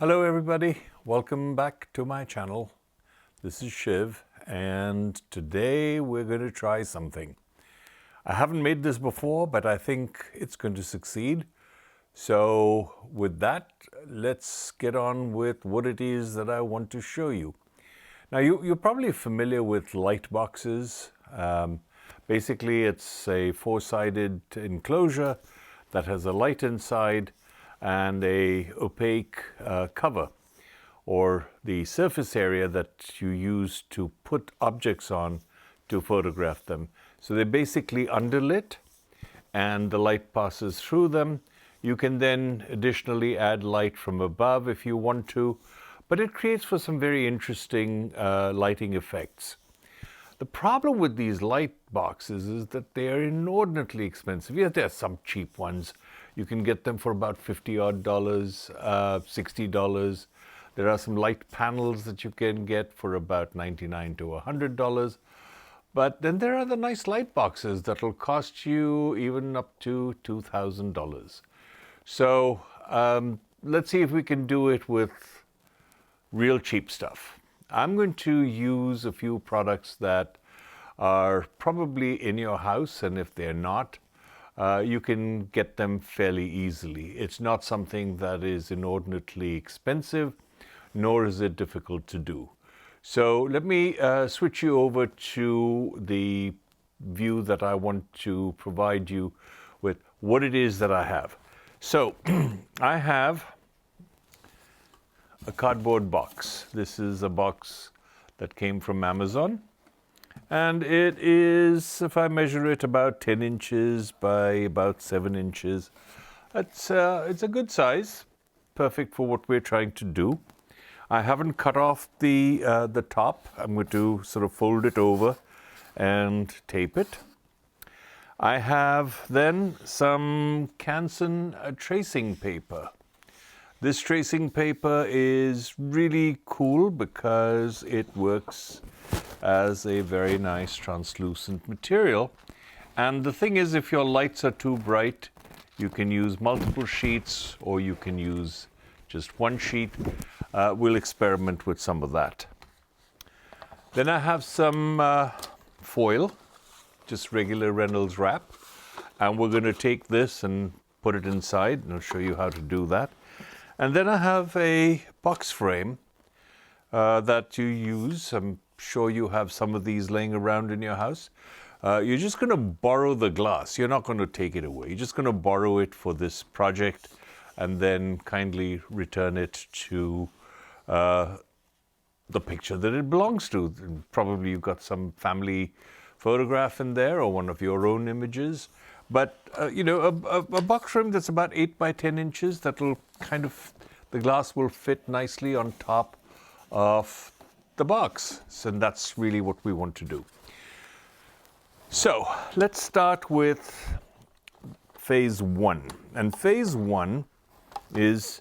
Hello everybody, welcome back to my channel. This is Shiv and today we're going to try something. I haven't made this before, but I think it's going to succeed. So with that, let's get on with what it is that I want to show you. Now you're probably familiar with light boxes. Basically it's a four-sided enclosure that has a light inside and a opaque cover, or the surface area that you use to put objects on to photograph them. So they're basically underlit and the light passes through them. You can then additionally add light from above if you want to, but it creates for some very interesting lighting effects. The problem with these light boxes is that they are inordinately expensive. Yes, there are some cheap ones. You can get them for about $50 odd, $60. There are some light panels that you can get for about $99 to $100. But then there are the nice light boxes that will cost you even up to $2,000. So let's see if we can do it with real cheap stuff. I'm going to use a few products that are probably in your house, and if they're not, you can get them fairly easily. It's not something that is inordinately expensive, nor is it difficult to do. So let me switch you over to the view that I want to provide you with what it is that I have. So I have a cardboard box. This is a box that came from Amazon, and it is, if I measure it, about 10 inches by about 7 inches. It's a good size, perfect for what we're trying to do. I haven't cut off the top. I'm going to sort of fold it over and tape it. I have then some Canson tracing paper. This tracing paper is really cool because it works as a very nice translucent material. And the thing is, if your lights are too bright, you can use multiple sheets or you can use just one sheet. We'll experiment with some of that. Then I have some foil, just regular Reynolds wrap. And we're going to take this and put it inside, and I'll show you how to do that. And then I have a box frame that you use. I'm sure you have some of these laying around in your house. You're just going to borrow the glass. You're not going to take it away. You're just going to borrow it for this project and then kindly return it to the picture that it belongs to. Probably you've got some family photograph in there or one of your own images. But, you know, a box frame that's about 8 by 10 inches, that'll kind of, the glass will fit nicely on top of the box. So that's really what we want to do. So let's start with phase one. And phase one is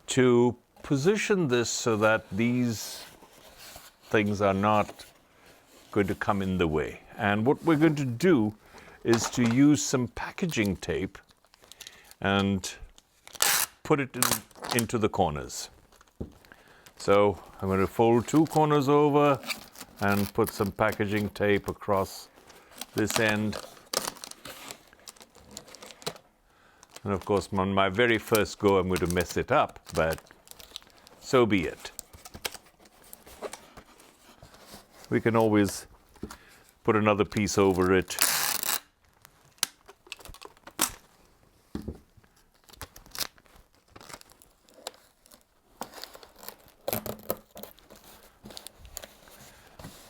to position this so that these things are not going to come in the way. And what we're going to do is to use some packaging tape and put it into the corners. So I'm going to fold two corners over and put some packaging tape across this end. And of course, on my very first go, I'm going to mess it up, but so be it. We can always put another piece over it.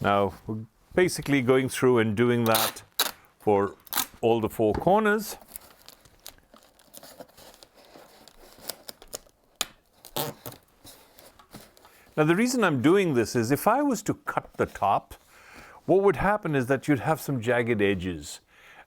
Now, we're basically going through and doing that for all the four corners. Now, the reason I'm doing this is if I was to cut the top, what would happen is that you'd have some jagged edges.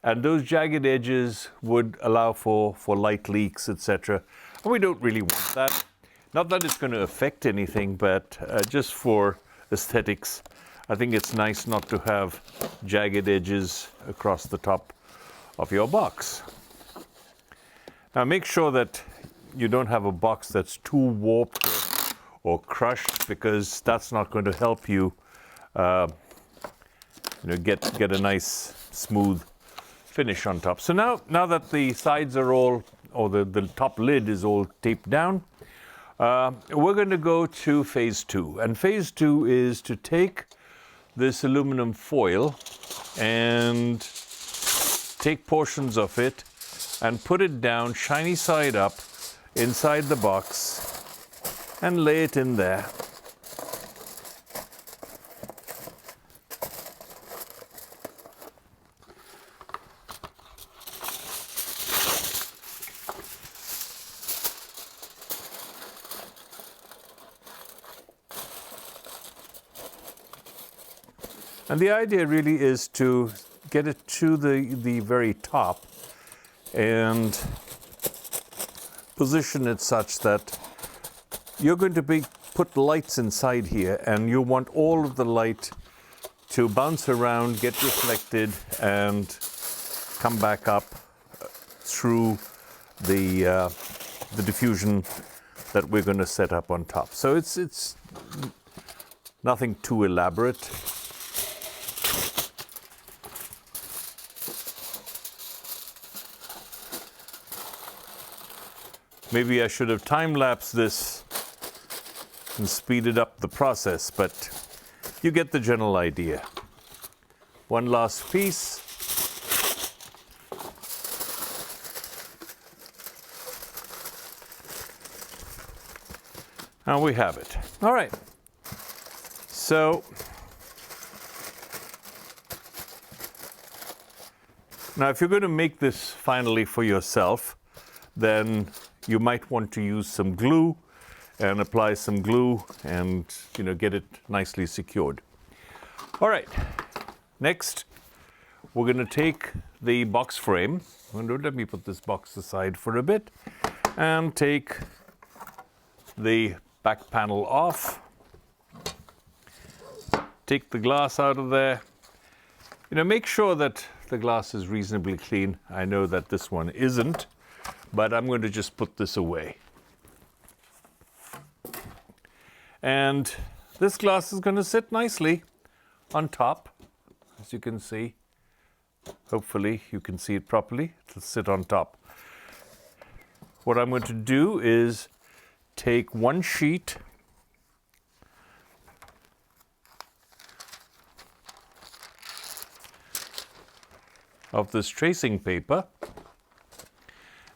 And those jagged edges would allow for light leaks, etc. And we don't really want that. Not that it's going to affect anything, but just for aesthetics, I think it's nice not to have jagged edges across the top of your box. Now make sure that you don't have a box that's too warped or or crushed, because that's not going to help you, get a nice smooth finish on top. So now that the sides are all, or the top lid is all taped down, we're going to go to phase 2. And phase 2 is to take this aluminum foil and take portions of it and put it down shiny side up inside the box and lay it in there. And the idea really is to get it to the very top and position it such that you're going to put lights inside here, and you want all of the light to bounce around, get reflected, and come back up through the diffusion that we're going to set up on top. So it's nothing too elaborate. Maybe I should have time-lapsed this and speeded up the process, but you get the general idea. One last piece. And we have it. All right. So now if you're going to make this finally for yourself, then you might want to use some glue and apply some glue and get it nicely secured. All right, next we're going to take the box frame. Let me put this box aside for a bit and take the back panel off. Take the glass out of there. Make sure that the glass is reasonably clean. I know that this one isn't, but I'm going to just put this away. And this glass is going to sit nicely on top, as you can see. Hopefully you can see it properly. It'll sit on top. What I'm going to do is take one sheet of this tracing paper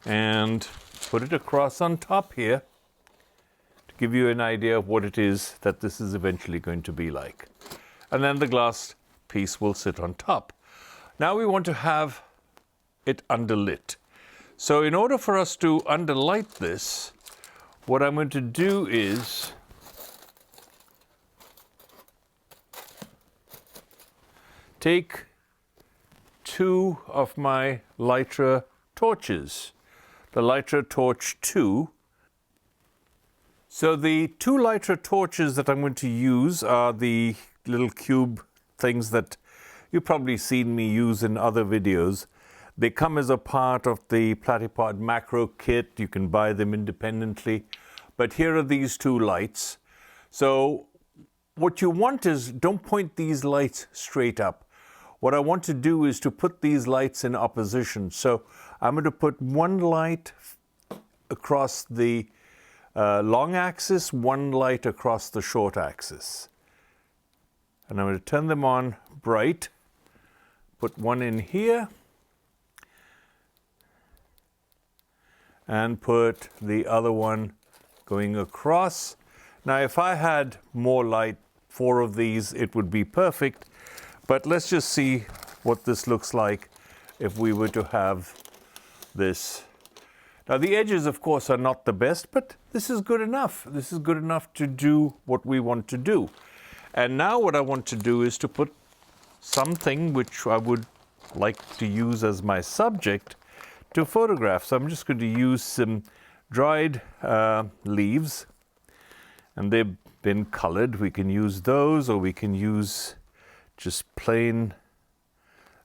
and put it across on top here to give you an idea of what it is that this is eventually going to be like. And then the glass piece will sit on top. Now we want to have it underlit. So in order for us to underlight this, what I'm going to do is take 2 of my Lytra torches. The Lytra Torch 2. So the 2 Lytra torches that I'm going to use are the little cube things that you've probably seen me use in other videos. They come as a part of the Platypod macro kit. You can buy them independently. But here are these 2 lights. So what you want is, don't point these lights straight up. What I want to do is to put these lights in opposition. So I'm going to put one light across the long axis, one light across the short axis. And I'm going to turn them on bright. Put one in here. And put the other one going across. Now if I had more light, 4 of these, it would be perfect. But let's just see what this looks like if we were to have this. Now the edges, of course, are not the best, but this is good enough. This is good enough to do what we want to do. And now what I want to do is to put something which I would like to use as my subject to photograph. So I'm just going to use some dried leaves, and they've been colored. We can use those, or we can use just plain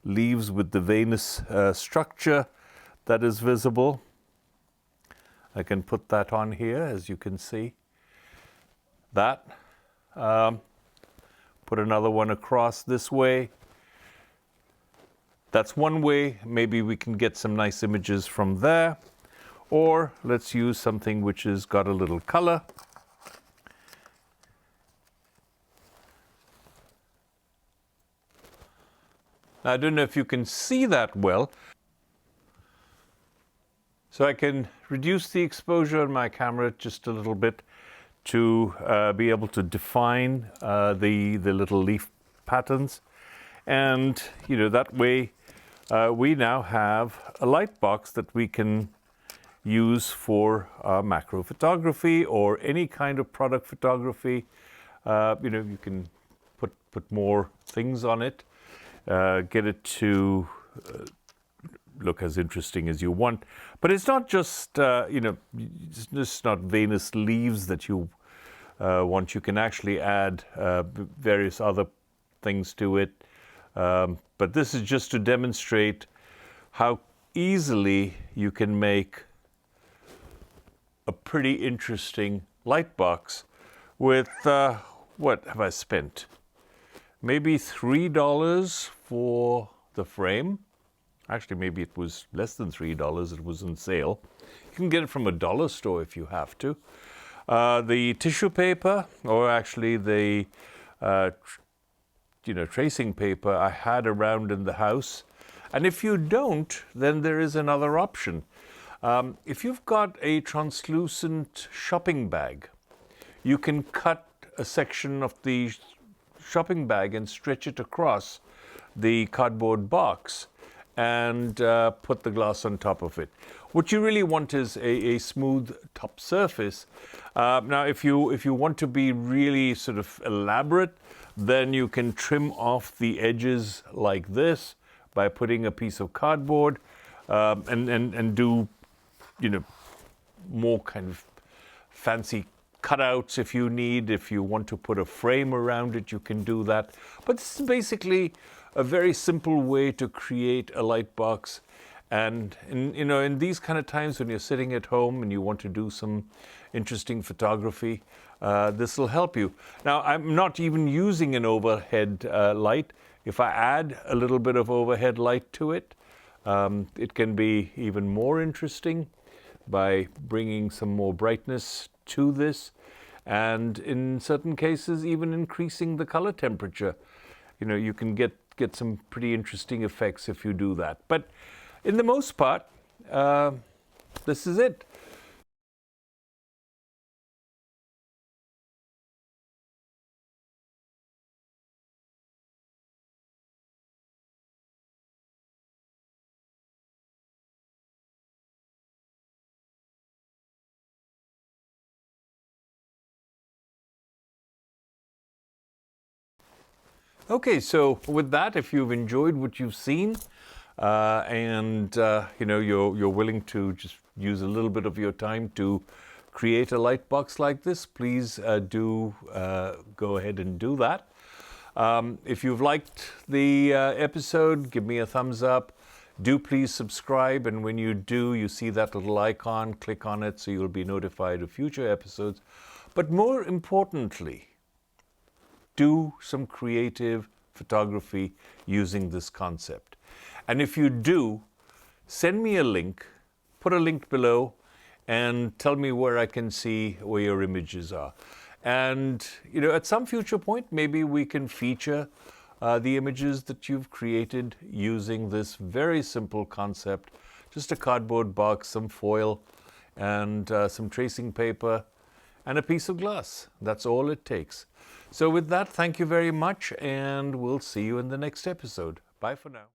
leaves with the veinous structure that is visible. I can put that on here, as you can see. that. Put another one across this way. That's one way. Maybe we can get some nice images from there. Or let's use something which has got a little color. I don't know if you can see that well. So I can reduce the exposure on my camera just a little bit to be able to define the little leaf patterns. And, that way we now have a light box that we can use for macro photography or any kind of product photography. You can put more things on it, get it to look as interesting as you want. But it's not just, it's just not veinous leaves that you want. You can actually add various other things to it. But this is just to demonstrate how easily you can make a pretty interesting light box with, what have I spent? Maybe $3 for the frame. Actually, maybe it was less than $3. It was on sale. You can get it from a dollar store if you have to. The tissue paper, or actually the tracing paper, I had around in the house. And if you don't, then there is another option. If you've got a translucent shopping bag, you can cut a section of the shopping bag and stretch it across the cardboard box and put the glass on top of it. What you really want is a smooth top surface. Now, if you want to be really sort of elaborate, then you can trim off the edges like this by putting a piece of cardboard and do, more kind of fancy cutouts if you need. If you want to put a frame around it, you can do that. But this is basically a very simple way to create a light box. And in these kind of times when you're sitting at home and you want to do some interesting photography, this will help you. Now, I'm not even using an overhead light. If I add a little bit of overhead light to it, it can be even more interesting by bringing some more brightness to this, and in certain cases even increasing the color temperature. You can get some pretty interesting effects if you do that. But in the most part, this is it. Okay, so with that, if you've enjoyed what you've seen, and you're willing to just use a little bit of your time to create a light box like this, please do go ahead and do that. If you've liked the episode, give me a thumbs up. Do please subscribe, and when you do, you see that little icon, click on it so you'll be notified of future episodes. But more importantly, do some creative photography using this concept. And if you do, send me a link, put a link below, and tell me where I can see where your images are. And at some future point, maybe we can feature the images that you've created using this very simple concept. Just a cardboard box, some foil, and some tracing paper, and a piece of glass. That's all it takes. So with that, thank you very much, and we'll see you in the next episode. Bye for now.